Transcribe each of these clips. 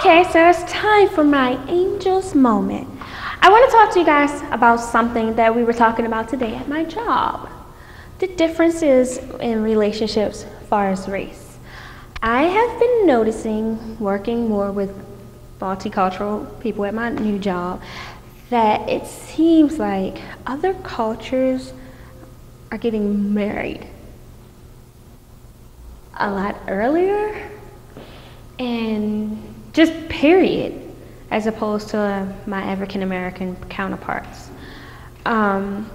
Okay, so it's time for my Angels moment. I want to talk to you guys about something that we were talking about today at my job. The differences in relationships as far as race. I have been noticing, working more with multicultural people at my new job, that it seems like other cultures are getting married a lot earlier and just period, as opposed to my African American counterparts. I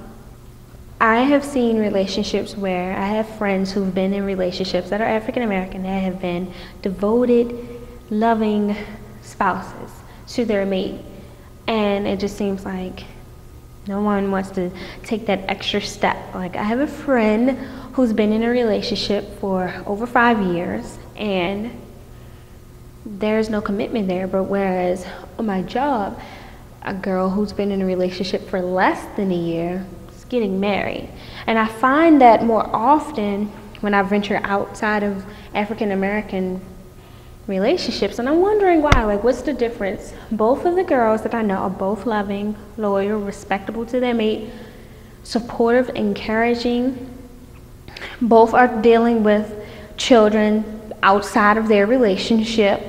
have seen relationships where I have friends who've been in relationships that are African American that have been devoted, loving spouses to their mate. And it just seems like no one wants to take that extra step. Like, I have a friend who's been in a relationship for over 5 years, and there's no commitment there. But whereas on my job, a girl who's been in a relationship for less than a year is getting married. And I find that more often when I venture outside of African American relationships, and I'm wondering why. Like, what's the difference? Both of the girls that I know are both loving, loyal, respectable to their mate, supportive, encouraging. Both are dealing with children outside of their relationship.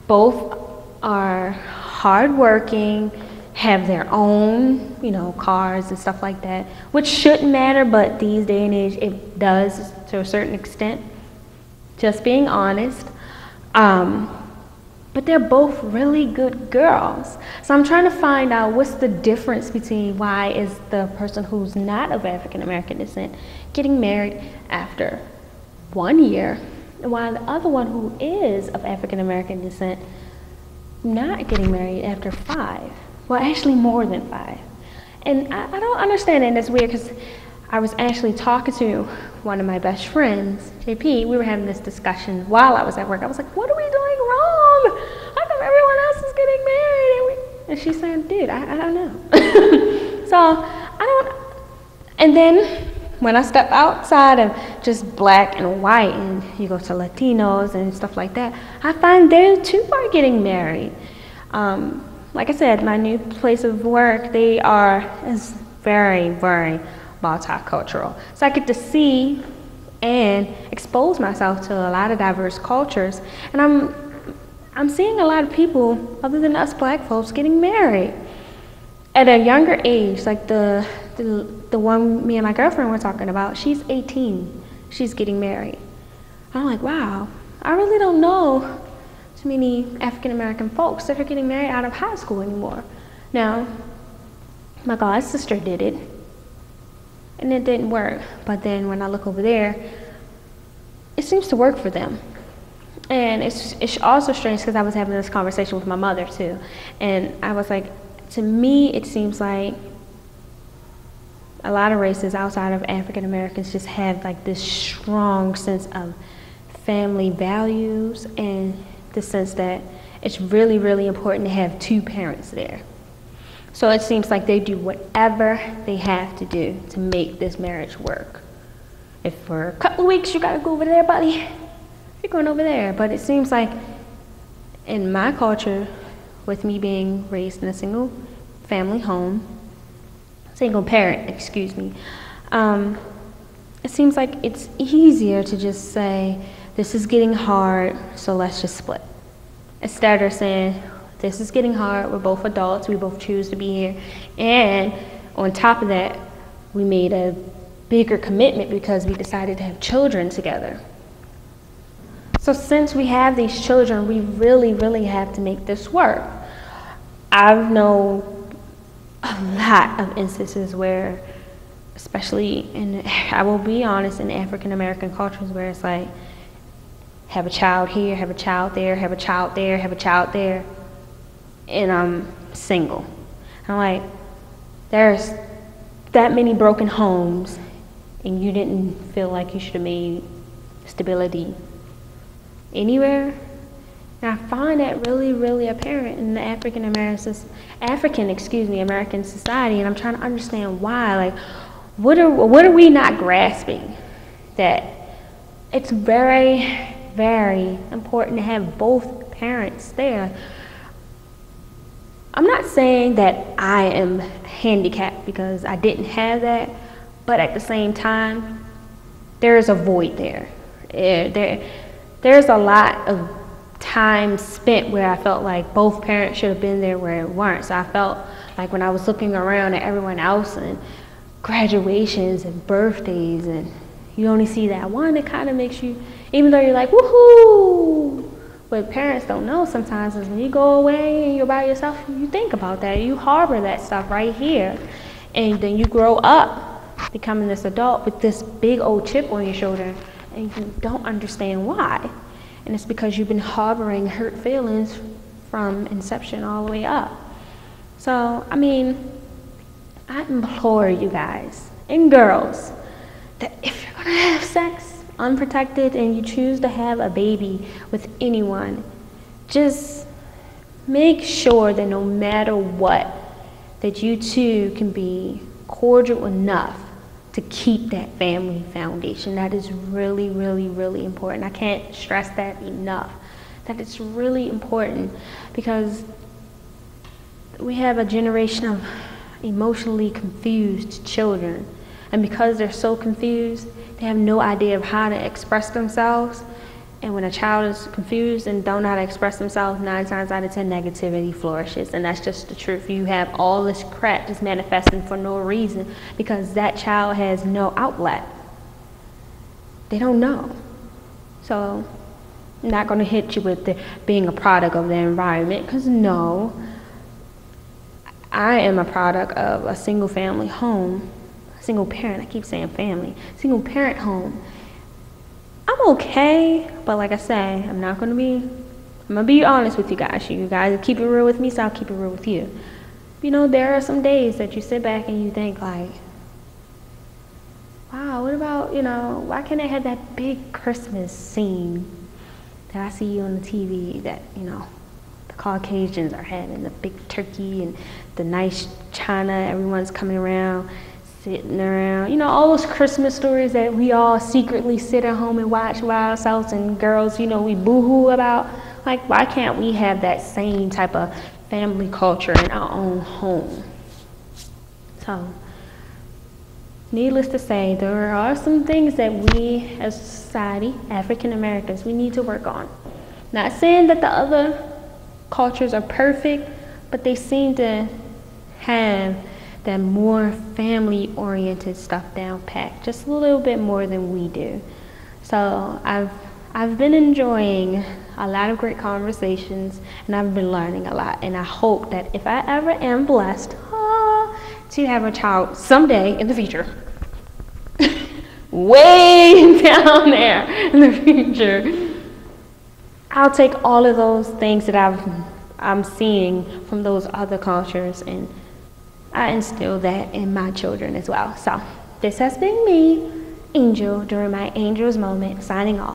Both are hardworking, have their own, cars and stuff like that, which shouldn't matter, but these day and age it does to a certain extent. Just being honest. But they're both really good girls. So I'm trying to find out what's the difference between why is the person who's not of African American descent getting married after 1 year, and why the other one who is of African American descent not getting married after 5. Well, actually more than 5. And I don't understand it, and it's weird because I was actually talking to one of my best friends, JP. We were having this discussion while I was at work. I was like, what are we doing wrong? How come everyone else is getting married? And she's saying, dude, I don't know. So I don't, and then when I step outside of just black and white and you go to Latinos and stuff like that, I find they too are getting married. Like I said, my new place of work, is very, very multicultural. So I get to see and expose myself to a lot of diverse cultures, and I'm seeing a lot of people other than us black folks getting married at a younger age. Like the one me and my girlfriend were talking about, she's 18, she's getting married. I'm like, wow, I really don't know too many African American folks that are getting married out of high school anymore. Now, my god sister did it, and it didn't work. But then when I look over there, it seems to work for them. And it's also strange because I was having this conversation with my mother too. And I was like, to me, it seems like a lot of races outside of African Americans just have like this strong sense of family values, and the sense that it's really, really important to have 2 parents there. So it seems like they do whatever they have to do to make this marriage work. If for a couple of weeks you gotta go over there, buddy, you're going over there. But it seems like in my culture, with me being raised in a single parent, excuse me, it seems like it's easier to just say, this is getting hard, so let's just split. Instead of saying, this is getting hard, we're both adults, we both choose to be here, and on top of that, we made a bigger commitment because we decided to have children together. So since we have these children, we really, really have to make this work. I've known a lot of instances where, especially I will be honest, in African American cultures, where it's like, have a child here, have a child there, have a child there, have a child there, and I'm single. I'm like, there's that many broken homes, and you didn't feel like you should have made stability anywhere. And I find that really, really apparent in the African American society, and I'm trying to understand why. Like, what are we not grasping? That it's very, very important to have both parents there. I'm not saying that I am handicapped because I didn't have that, but at the same time, there is a void there. There's a lot of time spent where I felt like both parents should have been there where it weren't. So I felt like when I was looking around at everyone else and graduations and birthdays, and you only see that one, it kind of makes you, even though you're like, woohoo! What parents don't know sometimes is when you go away and you're by yourself, you think about that. You harbor that stuff right here. And then you grow up becoming this adult with this big old chip on your shoulder, and you don't understand why. And it's because you've been harboring hurt feelings from inception all the way up. So, I mean, I implore you guys and girls that if you're gonna have sex unprotected and you choose to have a baby with anyone, just make sure that no matter what, that you two can be cordial enough to keep that family foundation. That is really, really, really important. I can't stress that enough. That it's really important because we have a generation of emotionally confused children. And because they're so confused, they have no idea of how to express themselves. And when a child is confused and don't know how to express themselves, 9 times out of 10, negativity flourishes. And that's just the truth. You have all this crap just manifesting for no reason because that child has no outlet. They don't know. So I'm not going to hit you with being a product of the environment, because no, I am a product of a single family home, single parent, I keep saying family, single parent home. I'm okay, but like I say, I'm gonna be honest with you guys. You guys keep it real with me, so I'll keep it real with you. You know, there are some days that you sit back and you think like, wow, what about, why can't I have that big Christmas scene that I see on the TV that, the Caucasians are having, the big turkey and the nice china, everyone's coming around, sitting around, all those Christmas stories that we all secretly sit at home and watch by ourselves, and girls, we boo-hoo about. Like, why can't we have that same type of family culture in our own home? So, needless to say, there are some things that we as a society, African Americans, we need to work on. Not saying that the other cultures are perfect, but they seem to have that more family-oriented stuff down packed, just a little bit more than we do. So I've been enjoying a lot of great conversations, and I've been learning a lot. And I hope that if I ever am blessed to have a child someday in the future, way down there in the future, I'll take all of those things that I'm seeing from those other cultures, and I instill that in my children as well. So this has been me, Angel, during my Angel's Moment, signing off.